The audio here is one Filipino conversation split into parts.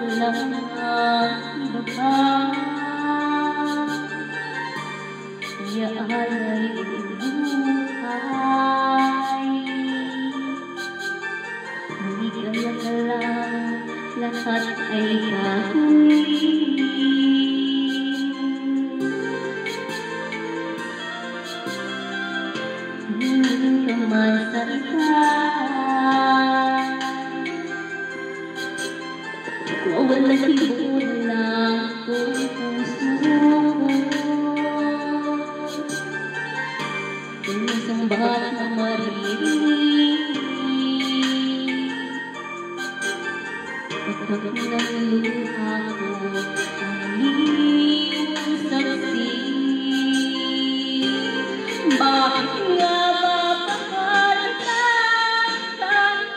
Walang iba pa, kaya alay buhay. Maligaya ka lang, lahat ay gagawin. Tumingin ka man sa iba, walang tibon lang kung puso mo. Kung isang bahat na maririnig, pagkakot ng luha ko ang iyong saksi. Bakit nga ba mahal ka kahit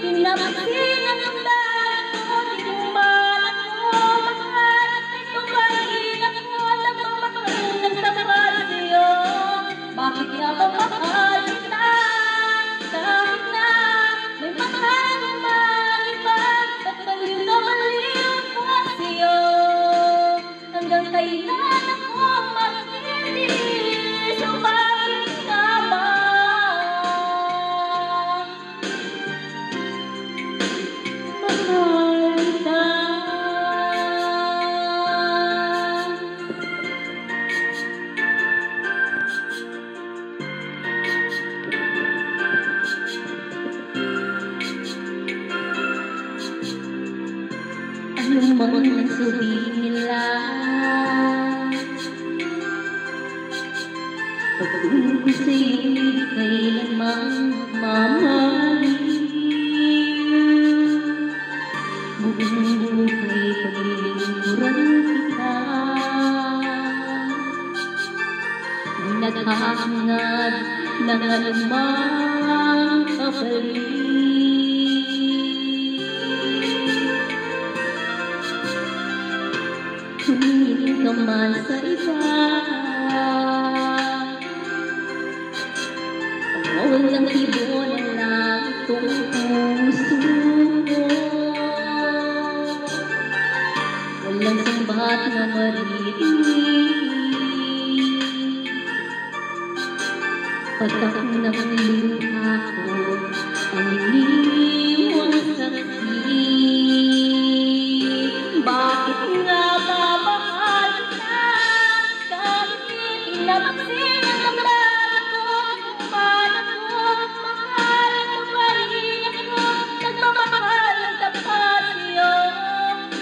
pinapansin ang damdamin ko? Di mo man ako mahal, ito ba ilang mo nagmamahal nagtamahal sa'yo? Bakit nga ba mahal kita kahit na may mahal naman iba? Ba't baliw na baliw ko sa'yo? Hanggang kailan ako magtitiis? So bakit nga ba mahal kita? Ano man ang sabihin nila, pag-uwi ko sa'yo'y kailanman magmamahal. Buong buhay paglilingkuran kita, may naghahangad ng anumang kapalit. Tumingin ka man sa iba, walang tibon lang itong puso mo. Walang sambat na maririnig, patak ng luha ko ang iniwang saksi. Bakit nga ba mahal ka kahit pinapansin ang damdamin ko? Kung paano ko mahal, ito pa rin ako nagmamahal ng tapat sa'yo.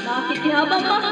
Bakit nga ba mahal